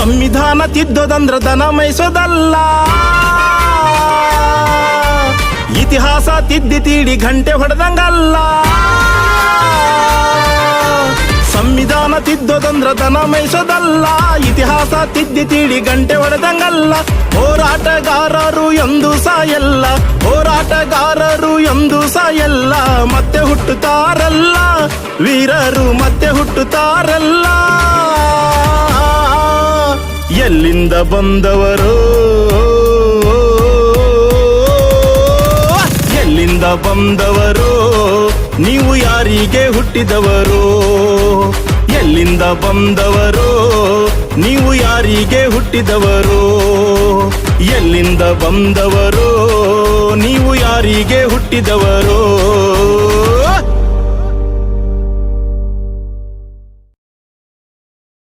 ಸಂವಿಧಾನ ತಿದ್ದೋದಂದ್ರ ದನ ಮೈಸೋದಲ್ಲ, ಇತಿಹಾಸ ತಿದ್ದಿ ತೀಡಿ ಗಂಟೆ ಹೊಡೆದಂಗಲ್ಲ. ಸಂವಿಧಾನ ತಿದ್ದೋದಂದ್ರ ದನ ಮೈಸೋದಲ್ಲ, ಇತಿಹಾಸ ತಿದ್ದಿ ತೀಡಿ ಗಂಟೆ ಹೊಡೆದಂಗಲ್ಲ. ಹೋರಾಟಗಾರರು ಎಂದು ಸಾಯಲ್ಲ, ಹೋರಾಟಗಾರರು ಎಂದು ಸಾಯಲ್ಲ. ಮತ್ತೆ ಹುಟ್ಟುತ್ತಾರಲ್ಲ ವೀರರು, ಮತ್ತೆ ಹುಟ್ಟುತ್ತಾರಲ್ಲ. ಎಲ್ಲಿಂದ ಬಂದವರು, ಎಲ್ಲಿಂದ ಬಂದವರು, ನೀವು ಯಾರಿಗೆ ಹುಟ್ಟಿದವರು? ಎಲ್ಲಿಂದ ಬಂದವರು, ನೀವು ಯಾರಿಗೆ ಹುಟ್ಟಿದವರು? ಎಲ್ಲಿಂದ ಬಂದವರು, ನೀವು ಯಾರಿಗೆ ಹುಟ್ಟಿದವರು?